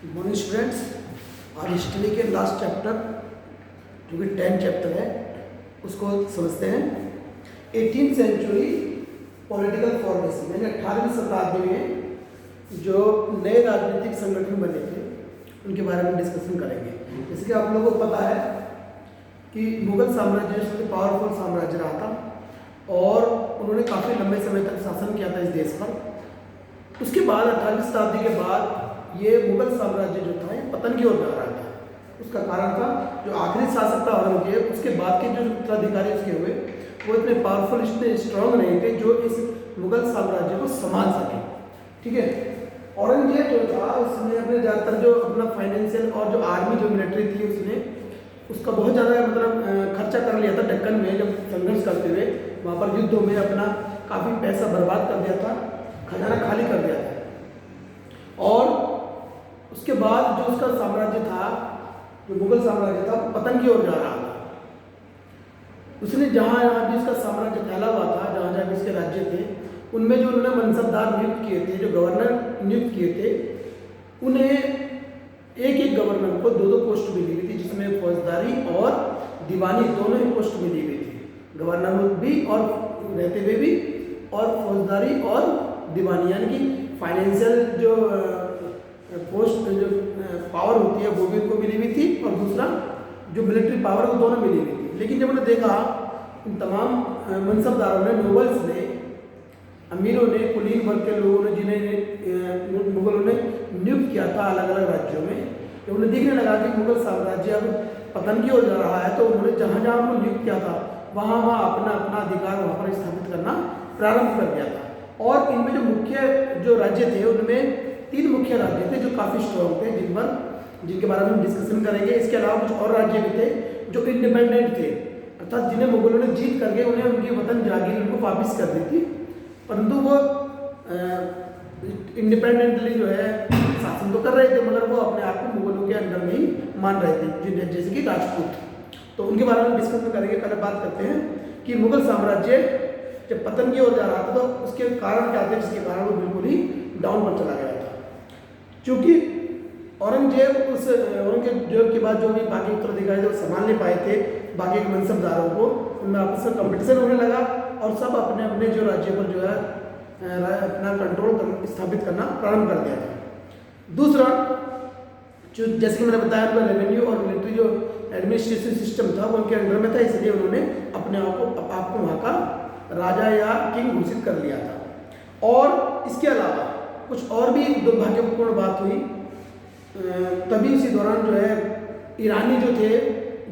Morning students, आज history के last chapter जो कि 10 चैप्टर है उसको समझते हैं। 18th सेंचुरी पॉलिटिकल फॉर्मेशन यानी 18वीं शताब्दी में जो नए राजनीतिक संगठन बने थे उनके बारे में डिस्कशन करेंगे। जैसे कि आप लोगों को पता है कि मुगल साम्राज्य सबसे पावरफुल साम्राज्य रहा था और उन्होंने काफ़ी लंबे समय तक शासन किया था इस देश पर। उसके बाद 18वीं शताब्दी के बाद ये मुगल साम्राज्य जो था ये पतन की ओर जा रहा था। उसका कारण था जो आखिरी शासक था औरंगजेब, उसके बाद के जो उत्तराधिकारी उसके हुए वो इतने पावरफुल, इतने स्ट्रांग नहीं थे जो इस मुगल साम्राज्य को संभाल सके। ठीक है, औरंगजेब जो था उसने अपने ज़्यादातर जो अपना फाइनेंशियल और जो आर्मी जो मिलिट्री थी उसने उसका बहुत ज़्यादा खर्चा कर लिया था। दक्कन में जब संघर्ष करते हुए वहाँ पर युद्धों में अपना काफ़ी पैसा बर्बाद कर दिया था, खजाना खाली कर दिया था। और उसके बाद जो उसका साम्राज्य था, जो मुगल साम्राज्य था, वो पतन की ओर जा रहा था। उसने जहाँ भी इसका साम्राज्य फैला हुआ था, जहाँ जहाँ भी इसके राज्य थे, उनमें जो उन्होंने मनसबदार नियुक्त किए थे, जो गवर्नर नियुक्त किए थे, उन्हें एक एक गवर्नर को दो दो पोस्ट मिली हुई थी, जिसमें फौजदारी और दीवानी दोनों ही पोस्ट मिली हुई थी। गवर्नर भी और रहते हुए भी, और फौजदारी और दीवानी यानी कि फाइनेंशियल जो पोस्ट जो पावर होती है वो भी उनको मिली हुई थी और दूसरा जो मिलिट्री पावर वो दोनों मिली हुई थी। लेकिन जब उन्होंने देखा इन तमाम मनसबदारों ने, नोबल्स ने, अमीरों ने, कुलीन वर्ग के लोगों ने, जिन्हें मुगलों ने नियुक्त किया था अलग अलग राज्यों में, जब उन्हें देखने लगा कि मुगल साम्राज्य अब पतन की ओर जा रहा है, तो उन्होंने जहाँ जहाँ उनको नियुक्त किया था वहाँ वहाँ अपना अपना अधिकार वहाँ पर स्थापित करना प्रारंभ कर दिया था। और इनमें जो मुख्य जो राज्य थे उनमें 3 मुख्य राज्य थे जो काफ़ी स्ट्रॉन्ग थे, जिनके बारे में हम डिस्कशन करेंगे। इसके अलावा कुछ और राज्य भी थे जो इंडिपेंडेंट थे, अर्थात जिन्हें मुगलों ने जीत करके उन्हें उनकी वतन जागीर उनको वापस कर दी थी, परंतु वो इंडिपेंडेंटली जो है शासन तो कर रहे थे मगर वो अपने आप को मुगलों के अंडर में ही मान रहे थे, जैसे कि राजपूत। तो उनके बारे में डिस्कशन करेंगे। पहले बात करते हैं कि मुगल साम्राज्य जब पतन की ओर जा रहा था तो उसके कारण क्या थे, जिसके कारण वो बिल्कुल ही डाउन पर चला गया था। क्योंकि औरंगजेब के बाद जो भी बाकी उत्तराधिकारी जो संभाल नहीं पाए थे बाकी के मनसबदारों को, उनमें आपस में कंपटीशन होने लगा और सब अपने अपने जो राज्य पर जो है अपना कंट्रोल स्थापित करना प्रारंभ कर दिया था। दूसरा जो जैसे कि मैंने बताया उनका रेवेन्यू और मिलिट्री जो एडमिनिस्ट्रेशन सिस्टम था वो उनके अंडर में था, इसलिए उन्होंने अपने आप को वहाँ का राजा या किंग घोषित कर लिया था। और इसके अलावा कुछ और भी दुर्भाग्यपूर्ण बात हुई। तभी इसी दौरान जो है ईरानी जो थे,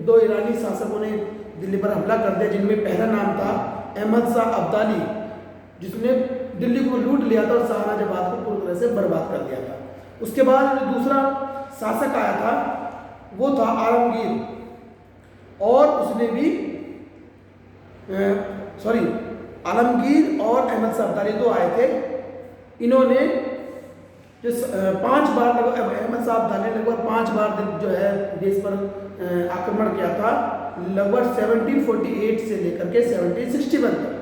2 ईरानी शासकों ने दिल्ली पर हमला कर दिया, जिनमें पहला नाम था अहमद शाह अब्दाली, जिसने दिल्ली को लूट लिया था और शाहजहानाबाद को पूरी तरह से बर्बाद कर दिया था। उसके बाद जो दूसरा शासक आया था वो था आलमगीर, और उसने भी आलमगीर और अहमद शाह अब्दाली 2 आए थे। इन्होंने जो 5 बार अहमद शाह अब्दाली ने लगभग 5 बार जो है देश पर आक्रमण किया था, लगभग 1748 से लेकर के 1761 तक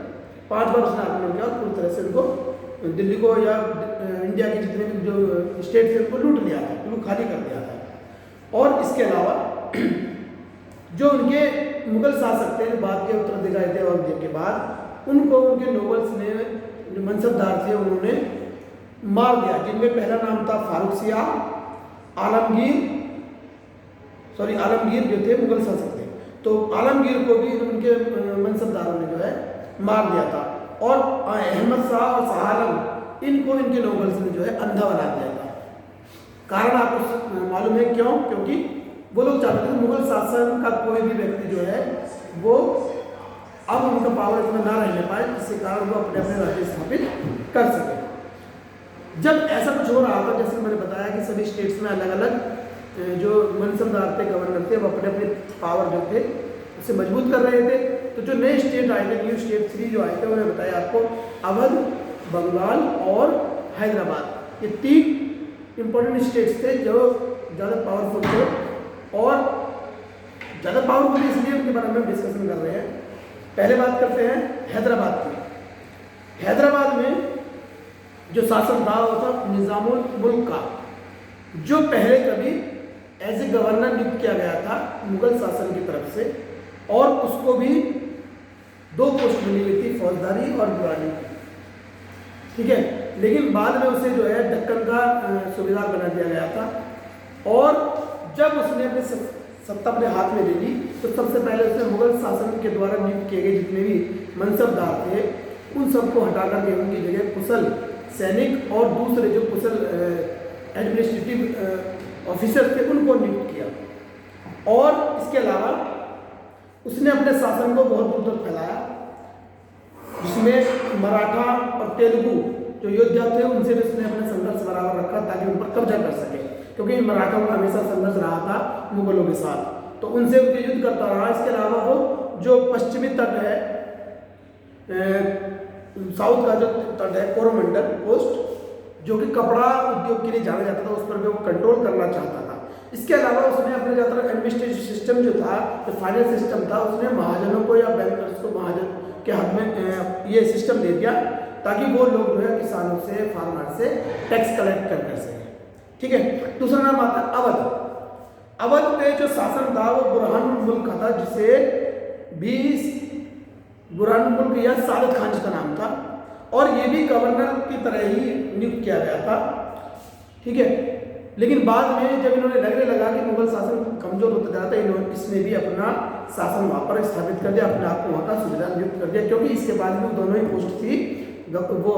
5 बार उसने आक्रमण किया और पूरी तरह से उनको दिल्ली को या इंडिया के जितने भी जो स्टेट थे उनको लूट लिया था, उनको खाली कर दिया था। और इसके अलावा जो उनके मुगल शासक थे, जो बाद के उत्तराधिकारी थे औरंगजेब के बाद, उनको उनके नोबल्स ने, जो मनसबदार थे, उन्होंने मार दिया, जिनमें पहला नाम था फारूक सियाह, आलमगीर जो थे मुगल शासक थे, तो आलमगीर को भी उनके मनसबदारों ने जो है मार दिया था। और अहमद शाह और शाह आलम, इनको इनके नोबल्स ने जो है अंधा बना दिया था। कारण आपको मालूम है क्यों? क्योंकि वो लोग चाहते थे मुगल शासन का कोई भी व्यक्ति जो है वो अब उनका पावर इतना ना रहने पाए, जिसके कारण वो अपने अपने राज्य स्थापित कर सके। जब ऐसा कुछ हो रहा था, जैसे मैंने बताया कि सभी स्टेट्स में अलग अलग जो मनसबदार थे, गवर्नर थे, वो अपने अपने पावर जो थे उसे मजबूत कर रहे थे। तो जो नए स्टेट आए थे, न्यू स्टेट 3 जो आए थे, उन्होंने बताया आपको अवध, बंगाल और हैदराबाद, ये 3 इंपॉर्टेंट स्टेट्स थे जो ज़्यादा पावरफुल थे। और ज़्यादा पावरफुल इसलिए उनके बारे में डिस्कशन कर रहे हैं। पहले बात करते हैं हैदराबाद की। हैदराबाद में जो शासन था वो था निज़ामुल मुल्क का। जो पहले कभी एज ए गवर्नर नियुक्त किया गया था मुगल शासन की तरफ से, और उसको भी 2 पोस्ट मिली हुई थी, फौजदारी और दीवानी, ठीक है। लेकिन बाद में उसे जो है दक्कन का सूबेदार बना दिया गया था, और जब उसने अपने सत्ता अपने हाथ में ले ली तो सबसे पहले उसने मुगल शासन के द्वारा नियुक्त किए गए जितने भी मनसबदार थे उन सबको हटाकर के उनकी जगह कुशल सैनिक और दूसरे जो कुशल एडमिनिस्ट्रेटिव ऑफिसर थे उनको नियुक्त किया। और इसके अलावा उसने अपने शासन को बहुत दूर तक फैलाया, जिसमें मराठा और तेलुगु जो योद्धा थे उनसे भी उसने अपना संघर्ष बराबर रखा ताकि उन पर कब्जा कर सके, क्योंकि मराठाओं का हमेशा संघर्ष रहा था मुगलों के साथ, तो उनसे उनके युद्ध करता रहा। इसके अलावा वो जो पश्चिमी तट है, साउथ का जो तट है कोरोमंडल कोस्ट, जो कि कपड़ा उद्योग के लिए जाना जाता था, उस पर भी वो कंट्रोल करना चाहता था। इसके अलावा उसने अपने ज़्यादातर एडमिनिस्ट्रेटिव सिस्टम जो था, जो फाइनेंस सिस्टम था, उसने महाजनों को या बैंकर्स को महाजन के हाथ में ये सिस्टम दे दिया ताकि वो लोग जो है किसानों से, फार्मर से टैक्स कलेक्ट कर सकें, ठीक है। दूसरा नाम आता है अवध। अवध पे जो शासन था वो बुरहानुल मुल्क का था, जिसे भी बुरहानुल मुल्क या सादत खान का नाम था, और ये भी गवर्नर की तरह ही नियुक्त किया गया था, ठीक है। लेकिन बाद में जब इन्होंने लगने लगा कि मुगल शासन कमजोर होता जा रहा था, इसने भी अपना शासन वहाँ पर स्थापित कर दिया, अपने आप को वहाँ का सूबेदार नियुक्त कर दिया, क्योंकि इसके बाद में दोनों ही पोस्ट थी, वो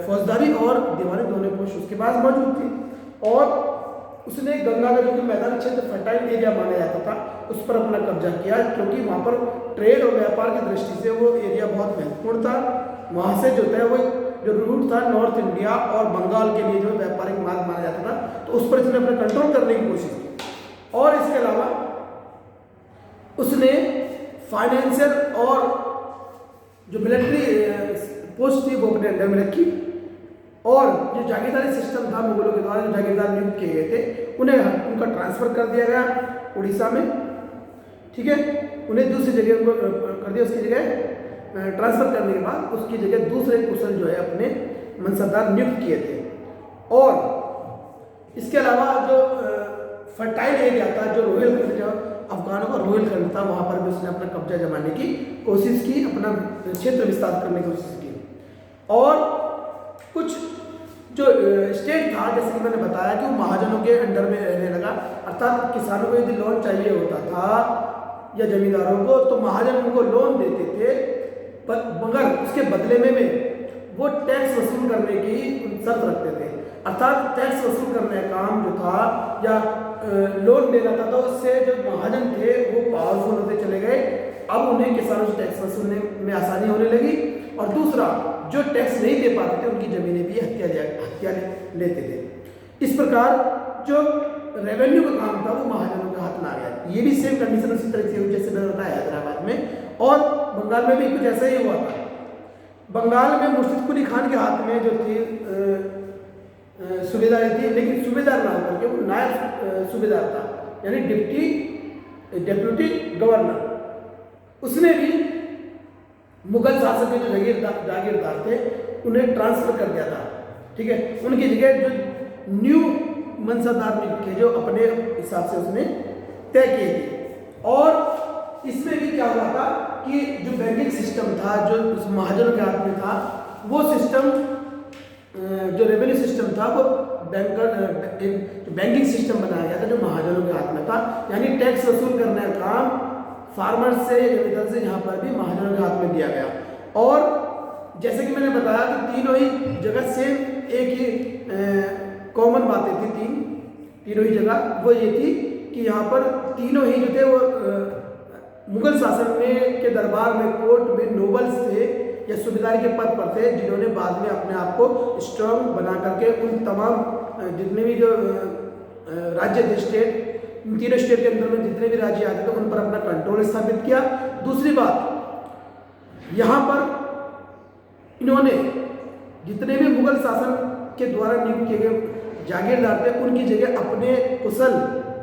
फौजदारी और दीवानी दोनों पोस्ट उसके पास मौजूद थी। और उसने गंगा का जो कि मैदानी क्षेत्र फर्टाइल एरिया माना जाता था उस पर अपना कब्जा किया, क्योंकि वहाँ पर ट्रेड और व्यापार की दृष्टि से वो एरिया बहुत महत्वपूर्ण था। वहाँ से जो है वो जो रूट था नॉर्थ इंडिया और बंगाल के लिए जो व्यापारिक मार्ग माना जाता था, तो उस पर इसने अपना कंट्रोल करने की कोशिश की। और इसके अलावा उसने फाइनेंशियल और जो मिलिट्री पोस्ट थी वो अपने अंडर में रखी, और जो जागीरदारी सिस्टम था मुगलों के द्वारा जो जागीरदार नियुक्त किए गए थे उन्हें उनका ट्रांसफ़र कर दिया गया उड़ीसा में, ठीक है। उन्हें दूसरी जगह उनको कर दिया, उसकी जगह ट्रांसफ़र करने के बाद उसकी जगह दूसरे कुशल जो है अपने मनसबदार नियुक्त किए थे। और इसके अलावा जो फर्टाइल एरिया था, जो रोहिलखंड, जो अफगानों का रोहिलखंड था, वहाँ पर भी उसने अपना कब्जा जमाने की कोशिश की, अपना क्षेत्र विस्तार करने की कोशिश की। और कुछ जो स्टेट था, जैसे कि मैंने बताया कि वो महाजनों के अंडर में रहने लगा, अर्थात किसानों को यदि लोन चाहिए होता था या जमींदारों को, तो महाजन उनको लोन देते थे, मगर उसके बदले में वो टैक्स वसूल करने की शर्त रखते थे। अर्थात टैक्स वसूल करने का काम जो था या लोन देना था, तो उससे जो महाजन थे वो पावरफुल होते चले गए। अब उन्हें किसानों से टैक्स वसूलने में आसानी होने लगी, और दूसरा जो टैक्स नहीं दे पाते थे उनकी ज़मीनें भी हत्या लेते थे। इस प्रकार जो रेवेन्यू का काम था वो महाजनों के हाथ में आ गया। ये भी सेम कंडीशन उसी तरह से जैसे मैंने बताया हैदराबाद में, और बंगाल में भी कुछ ऐसा ही हुआ था। बंगाल में मुर्शिद कुली खान के हाथ में जो थी सूबेदारी थी, लेकिन सूबेदार ना होकर के वो नायब सूबेदार था, यानी डिप्टी गवर्नर। उसने भी मुगल शासक के जो जागीरदार थे उन्हें ट्रांसफ़र कर दिया था, ठीक है। उनकी जगह जो न्यू मनसबदार नियुक्त किए जो अपने हिसाब से उसने तय किए थे। और इसमें भी क्या हुआ था कि जो बैंकिंग सिस्टम था जो उस महाजनों के हाथ में था, वो सिस्टम जो रेवेन्यू सिस्टम था वो बैंकिंग सिस्टम बनाया गया था जो महाजनों के हाथ में था, यानी टैक्स वसूल करने का काम फार्मर से जमींदार से यहाँ पर भी महाजनों के हाथ में दिया गया। और जैसे कि मैंने बताया कि तीनों ही जगह सेम एक ही कॉमन बातें थी, तीनों ही जगह वो ये थी कि यहाँ पर तीनों ही जो थे वो मुगल शासन में के दरबार में कोर्ट में नोबल्स थे या सूबेदारी के पद पर थे, जिन्होंने बाद में अपने आप को स्ट्रांग बना करके उन तमाम जितने भी जो राज्य थे स्टेट, तीनों स्टेट के अंदर में जितने भी राज्य आते थे उन पर अपना कंट्रोल स्थापित किया। दूसरी बात, यहाँ पर इन्होंने जितने भी मुगल शासन के द्वारा नियुक्त किए गए जागीरदार थे उनकी जगह अपने कुशल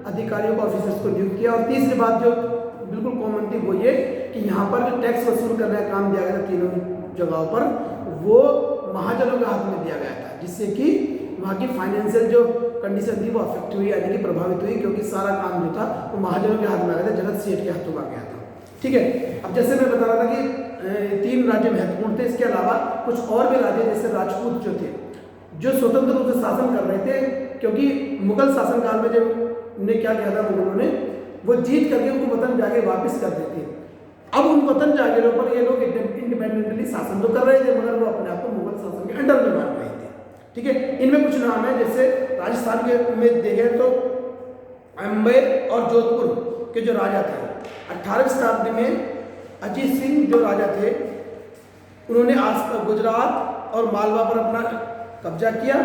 अधिकारियों को, ऑफिसर्स को नियुक्त किया। और तीसरी बात जो बिल्कुल कॉमन थी वो ये कि यहाँ पर जो टैक्स वसूल करने का काम दिया गया था तीनों जगहों पर, वो महाजनों के हाथ में दिया गया था, जिससे कि वहाँ की फाइनेंशियल जो कंडीशन थी वो अफेक्ट हुई, यानी कि प्रभावित हुई, क्योंकि सारा काम जो था वो महाजनों के हाथ में आ गया था, जगत सेठ के हाथों में आ गया था। ठीक है, अब जैसे मैं बता रहा था कि 3 राज्य महत्वपूर्ण थे, इसके अलावा कुछ और भी राज्य जैसे राजपूत जो थे, जो स्वतंत्र रूप से शासन कर रहे थे, क्योंकि मुगल शासनकाल में जब ने क्या किया था मुगलों ने, वो जीत करके उनको वतन जाके वापस कर देते। अब उन वतन जागीरों पर ये लोग इंडिपेंडेंटली शासन तो कर रहे थे, मगर वो अपने आप को मुगल शासन के अंडर में मान रहे थे। ठीक है, इनमें कुछ नाम है, जैसे राजस्थान के में देखें तो अम्बेर और जोधपुर के जो राजा थे, 18वीं शताब्दी में अजीत सिंह जो राजा थे, उन्होंने आज गुजरात और मालवा पर अपना कब्जा किया।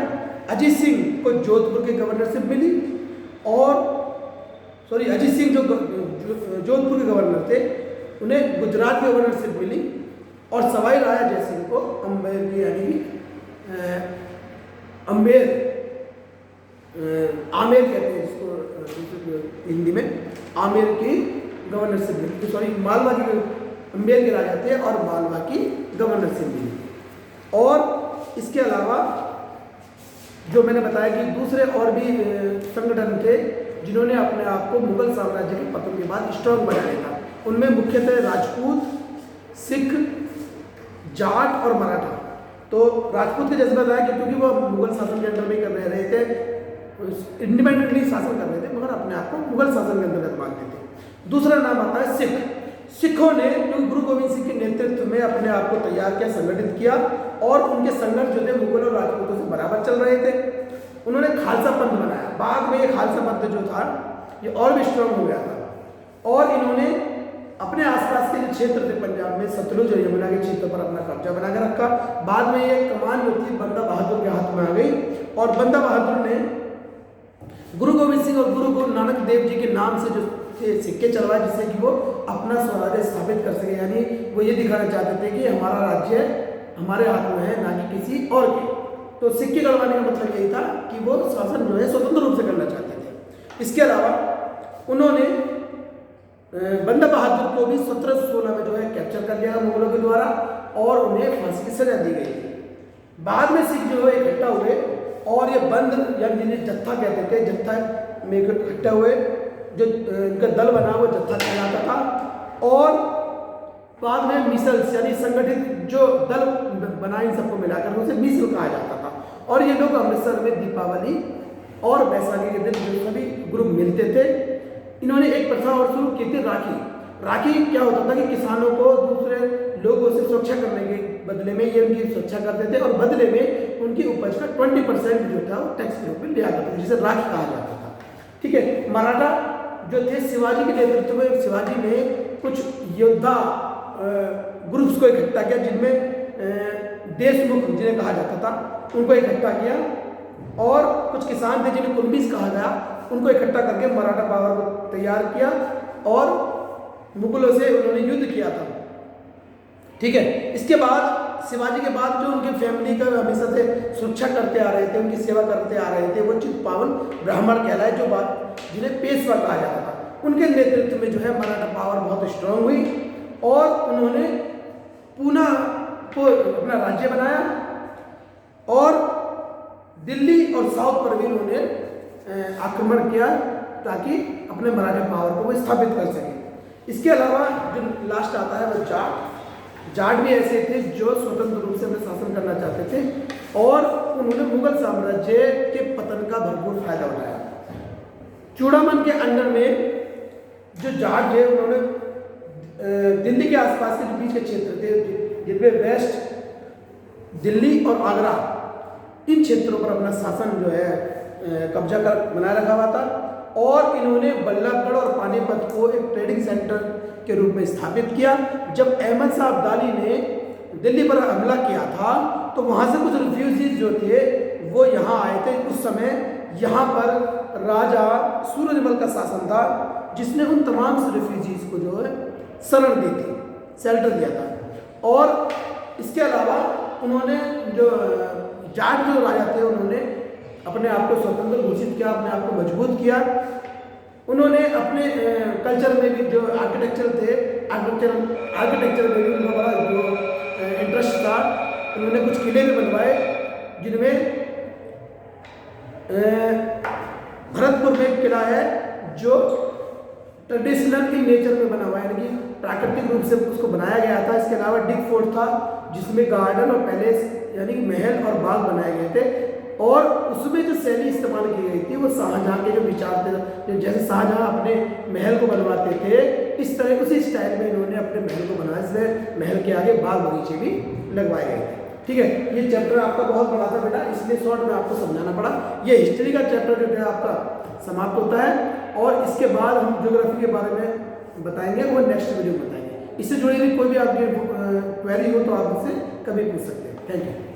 अजीत सिंह को जोधपुर के गवर्नरशिप मिली, और अजीत सिंह जो जोधपुर के गवर्नर थे, उन्हें गुजरात की गवर्नरशिप मिली, और सवाई राजा जयसिंह को अम्बेर की, यानी कि आमेर कहते हैं जिसको हिंदी में, आमेर की गवर्नरशिप मिली, मालवा की, अम्बेर के राजा थे और मालवा की गवर्नरशिप मिली। और इसके अलावा जो मैंने बताया कि दूसरे और भी संगठन थे जिन्होंने अपने आप को मुगल साम्राज्य के पतन के बाद स्ट्रांग बनाया था। उनमें मुख्यतः राजपूत, सिख, जाट और मराठा। तो राजपूत के जैसे बताया कि क्योंकि वो मुगल शासन के अंदर में कर रहे थे, इंडिपेंडेंटली शासन कर रहे थे, मगर अपने आप को मुगल शासन के अंतर्गत मानते थे। दूसरा नाम आता है सिख। सिखों ने गुरु गोविंद सिंह के नेतृत्व में अपने आप को तैयार किया, संगठित किया, और उनके संघर्ष जो थे मुगल और राजपूतों से बराबर चल रहे थे। उन्होंने खालसा पंथ बनाया। बाद में ये खालसा पंथ जो था ये और भी स्ट्रांग हो गया था, और इन्होंने अपने आसपास के जो क्षेत्र थे पंजाब में, सतलुज और यमुना के क्षेत्र पर अपना कब्जा बना के रखा। बाद में ये कमान जो थी बंदा बहादुर के हाथ में आ गई, और बंदा बहादुर ने गुरु गोविंद सिंह और गुरु नानक देव जी के नाम से जो सिक्के चलवाए, जिससे कि वो अपना स्वराज्य स्थापित कर सके। यानी वो ये दिखाना चाहते थे कि हमारा राज्य हमारे हाथ में है, ना कि किसी और के। तो सिक्के गड़वाने का मतलब यही था कि वो शासन जो है स्वतंत्र रूप से करना चाहते थे। इसके अलावा उन्होंने बंदा बहादुर को भी 1716 में जो है कैप्चर कर लिया मुगलों के द्वारा, और उन्हें फांसी की सजा दी गई। बाद में सिख जो है इकट्ठा हुए, और ये बंद या जिन्हें जत्था कहते थे, जत्था में इकट्ठा हुए, जो इनका दल बना वो जत्था कहलाता था। और बाद में मिसल्स यानी संगठित जो दल बना इन सबको मिलाकर उसे मिसल कहा जाता था। और ये लोग अमृतसर में दीपावली और बैसाखी के दिन जो सभी ग्रुप मिलते थे। इन्होंने एक प्रथा और शुरू की थी, राखी। राखी क्या होता था कि किसानों को दूसरे लोगों से सुरक्षा करने के बदले में ये उनकी सुरक्षा करते थे, और बदले में उनकी उपज का 20% जो था वो टैक्स के रूप में लिया जाता था, जिसे राखी कहा जाता था। ठीक है, मराठा जो थे शिवाजी के नेतृत्व में, शिवाजी ने कुछ योद्धा ग्रुप्स को इकट्ठा किया, जिनमें देशमुख जिन्हें कहा जाता था उनको इकट्ठा किया, और कुछ किसान थे जिन्हें कुलबीस कहा गया, उनको इकट्ठा करके मराठा पावर को तैयार किया, और मुगलों से उन्होंने युद्ध किया था। ठीक है, इसके बाद शिवाजी के बाद जो उनकी फैमिली का हमेशा से सुरक्षा करते आ रहे थे, उनकी सेवा करते आ रहे थे, वो चित्पावन ब्राह्मण कहलाए, जो बात जिन्हें पेशवा कहा जाता था। उनके नेतृत्व में जो है मराठा पावर बहुत स्ट्रांग हुई, और उन्होंने पूना को अपना राज्य बनाया, और दिल्ली और साउथ पर भी उन्होंने आक्रमण किया, ताकि अपने मराठा पावर को वो स्थापित कर सके। इसके अलावा जो लास्ट आता है वो जाट भी ऐसे थे जो स्वतंत्र रूप से अपने शासन करना चाहते थे, और उन्होंने मुगल साम्राज्य के पतन का भरपूर फायदा उठाया। चूड़ामन के अंडर में जो जाट थे, उन्होंने दिल्ली के आसपास के जो बीच के क्षेत्र थे, जिनमें वेस्ट दिल्ली और आगरा, इन क्षेत्रों पर अपना शासन जो है कब्जा कर बनाए रखा हुआ था, और इन्होंने बल्लभगढ़ और पानीपत को एक ट्रेडिंग सेंटर के रूप में स्थापित किया। जब अहमद शाह अब्दाली ने दिल्ली पर हमला किया था, तो वहाँ से कुछ रिफ्यूजीज जो थे वो यहाँ आए थे। उस समय यहाँ पर राजा सूरजमल का शासन था, जिसने उन तमाम से रिफ्यूजीज को जो है शरण दी थी, शेल्टर दिया था। और इसके अलावा उन्होंने जो जाट जो राजा थे, उन्होंने अपने आप को स्वतंत्र घोषित किया, अपने आप को मजबूत किया। उन्होंने अपने कल्चर में भी जो आर्किटेक्चर थे, आर्किटेक्चर में भी उनका बड़ा जो इंटरेस्ट था। उन्होंने कुछ किले भी बनवाए, जिनमें भरतपुर में एक किला है जो ट्रेडिशनल इन नेचर में बना हुआ है, यानी कि प्राकृतिक रूप से उसको बनाया गया था। इसके अलावा डिग फोर्ट था जिसमें गार्डन और पैलेस यानी कि महल और बाग बनाए गए थे, और उसमें जो शैली इस्तेमाल की गई थी वो शाहजहाँ के जो विचार थे, जैसे शाहजहाँ अपने महल को बनवाते थे इस तरह उसी स्टाइल में इन्होंने अपने महल को बनाया, इसलिए महल के आगे बाग बगीचे भी लगवाए गए थे। ठीक है, ये चैप्टर आपका बहुत बड़ा था बेटा, इसलिए शॉर्ट में आपको समझाना पड़ा। ये हिस्ट्री का चैप्टर जो है आपका समाप्त होता है, और इसके बाद हम ज्योग्राफी के बारे में बताएंगे, वो नेक्स्ट वीडियो में बताएंगे। इससे जुड़ी हुई कोई भी आपकी क्वेरी हो तो आप मुझसे कभी पूछ सकते हैं। Thank you.